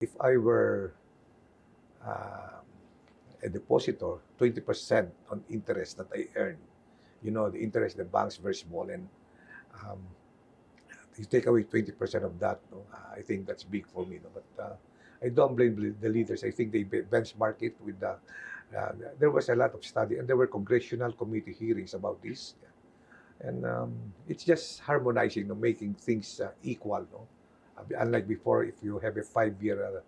If I were uh, a depositor, 20% on interest that I earn, the interest in the banks very small, and um, you take away 20% of that, no, I think that's big for me. No? But I don't blame the leaders. I think they benchmark it with the. There was a lot of study, and there were congressional committee hearings about this, and it's just harmonizing, making things equal. No, unlike before, if you have a 5-year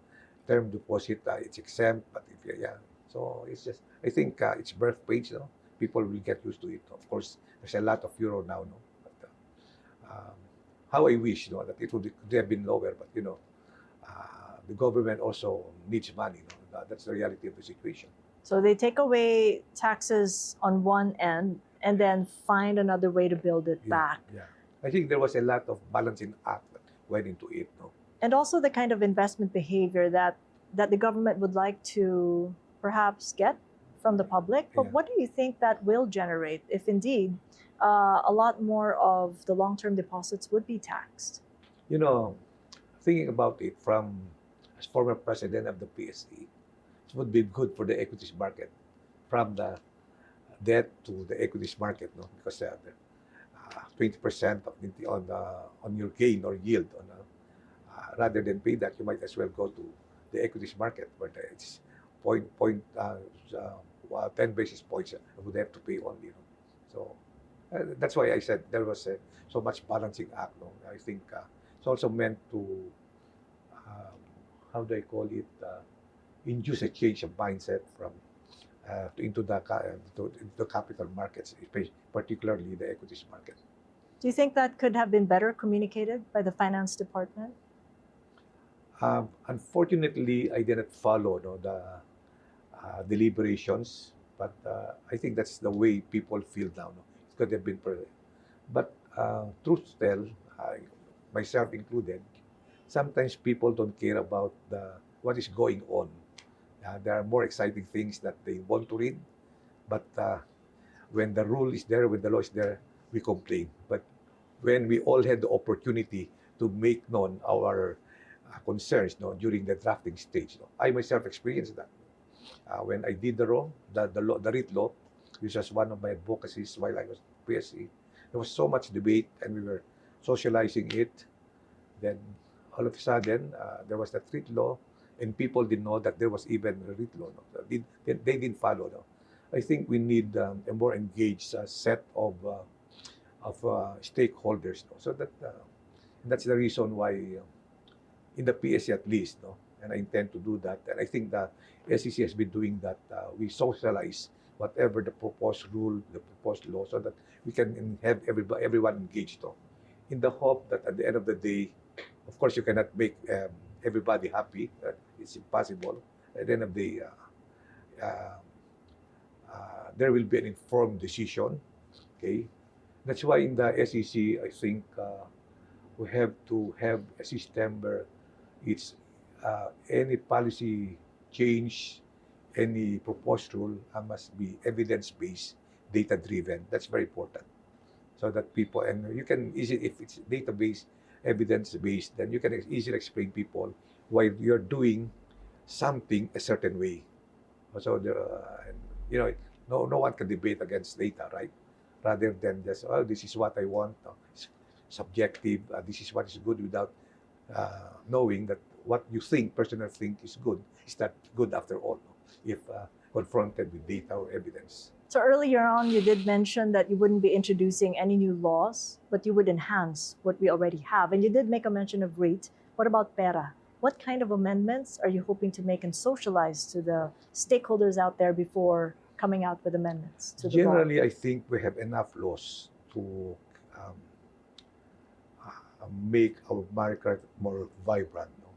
term deposit, it's exempt. But if so it's just. I think it's birth page. No, people will get used to it. Of course, there's a lot of euro now. No, but how I wish, that it could have been lower, but the government also needs money. That's the reality of the situation. So they take away taxes on one end and then find another way to build it back. Yeah, I think there was a lot of balancing act that went into it. No? And also the kind of investment behavior that the government would like to perhaps get from the public. But what do you think that will generate if indeed a lot more of the long-term deposits would be taxed? Thinking about it from as former president of the PSE, it would be good for the equities market, from the debt to the equities market, no? Because 20% of on your gain or yield rather than pay that, you might as well go to the equities market where it's 10 basis points I would have to pay only. So that's why I said there was so much balancing act. No? I think it's also meant to, how do I call it, induce a change of mindset from into the capital markets, particularly the equities market. Do you think that could have been better communicated by the finance department? Unfortunately, I didn't follow the deliberations, but I think that's the way people feel now. No? It could have been, but truth tell, myself included, sometimes people don't care about what is going on. There are more exciting things that they want to read, but when the rule is there, when the law is there, we complain. But when we all had the opportunity to make known our concerns, during the drafting stage, I myself experienced that. When I did the REIT law, which was one of my advocacies while I was PSC, there was so much debate and we were socializing it. Then all of a sudden, there was that REIT law, and people didn't know that there was even a REIT law. No? They didn't follow. No? I think we need a more engaged set of stakeholders. No? So that's the reason why, in the PSC at least, no? And I intend to do that. And I think the SEC has been doing that. We socialize whatever the proposed rule, the proposed law, so that we can have everyone engaged. No? In the hope that at the end of the day, of course, you cannot make everybody happy. It's impossible. At the end of the day, there will be an informed decision. Okay, that's why in the SEC, I think we have to have a system where it's any policy change, any proposed rule must be evidence-based, data-driven. That's very important. So that people, and you can easily, if it's database, evidence-based, then you can easily explain people why you're doing something a certain way. So no one can debate against data, right? Rather than just, this is what I want. No, it's subjective. This is what is good, without knowing that what you personally think is good, is not good after all, no? If confronted with data or evidence. So earlier on, you did mention that you wouldn't be introducing any new laws, but you would enhance what we already have. And you did make a mention of REIT. What about PERA? What kind of amendments are you hoping to make and socialize to the stakeholders out there before coming out with amendments to the law? Generally, I think we have enough laws to make our market more vibrant. No?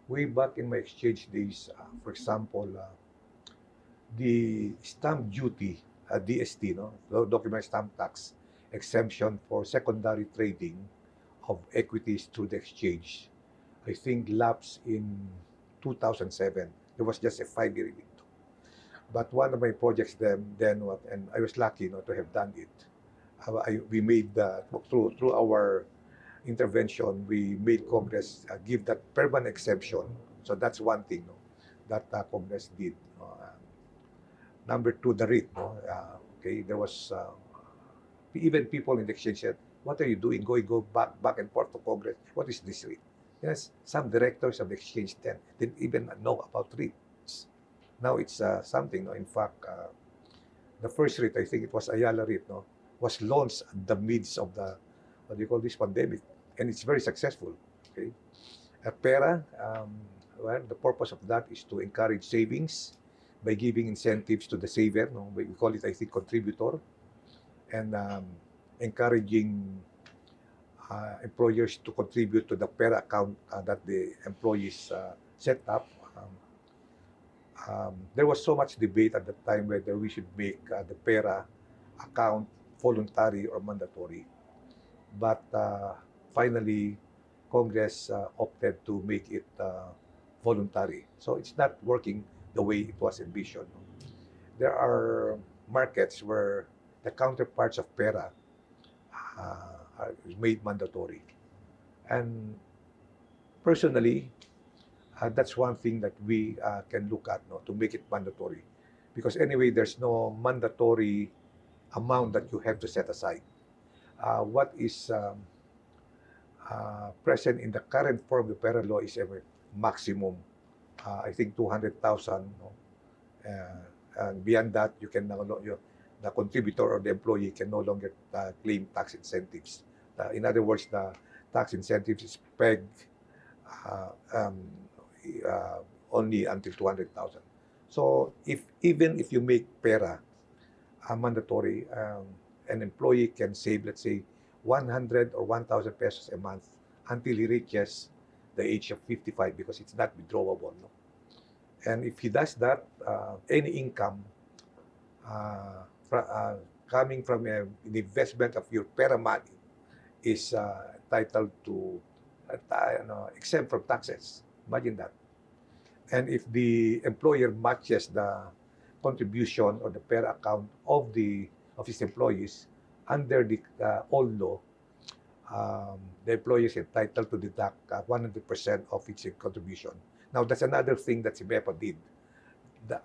Way back in my exchange days, for example, the stamp duty, DST, document stamp tax exemption for secondary trading of equities through the exchange, I think lapsed in 2007. There was just a 5-year window. But one of my projects and I was lucky to have done it. We made through our intervention, we made Congress give that permanent exemption. So that's one thing, no, that Congress did. Number two, the REIT. No? Okay, there was even people in the exchange said, "What are you doing? Go back and forth to Congress. What is this REIT?" Yes, some directors of the exchange then didn't even know about REITs. Now it's something. No? In fact, the first REIT, I think it was Ayala REIT, no, was launched in the midst of the what do you call this pandemic, and it's very successful. Okay, PERA, well, the purpose of that is to encourage savings by giving incentives to the saver. No, we call it, I think, contributor, and encouraging employers to contribute to the PERA account that the employees set up. There was so much debate at the time whether we should make the PERA account voluntary or mandatory. But finally, Congress opted to make it voluntary. So it's not working the way it was envisioned. There are markets where the counterparts of PERA are made mandatory. And personally, that's one thing that we can look at, no, to make it mandatory. Because anyway, there's no mandatory amount that you have to set aside. What is present in the current form of the PERA law is a maximum, I think, 200,000. No? And beyond that, you can the contributor or the employee can no longer claim tax incentives. In other words, the tax incentives is pegged only until 200,000. So even if you make PERA mandatory, an employee can save, let's say, 100 or 1,000 pesos a month until he reaches the age of 55 because it's not withdrawable. No? And if he does that, any income coming from an investment of your PERA money is entitled to exempt from taxes. Imagine that. And if the employer matches the contribution or the PERA account of his employees under the old law, the employer is entitled to deduct 100% of its contribution. Now, that's another thing that CIMEPA did.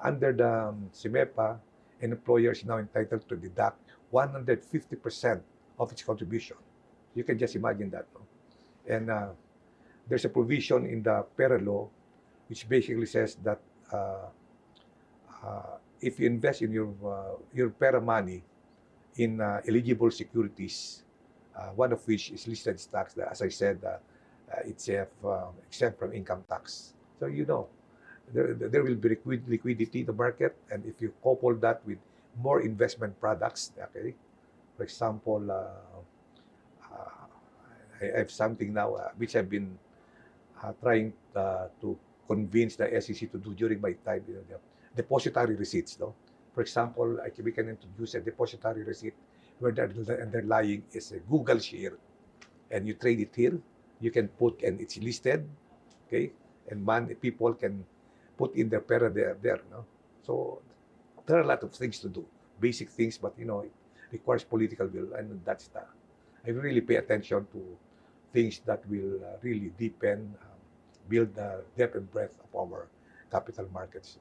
Under the CIMEPA, an employer is now entitled to deduct 150% of its contribution. You can just imagine that. No? And there's a provision in the PERA law which basically says that if you invest in your PERA money in eligible securities, one of which is listed as tax, as I said, it's exempt from income tax. So there will be liquidity in the market, and if you couple that with more investment products, okay, for example, I have something now which I've been trying to convince the SEC to do during my time, the depository receipts. No? For example, we can introduce a depository receipt where the underlying is a Google share, and you trade it here. You can put, and it's listed, okay, and people can put in their PERA there. No? So there are a lot of things to do, basic things, but it requires political will, and that's I really pay attention to things that will really deepen, build the depth and breadth of our capital markets.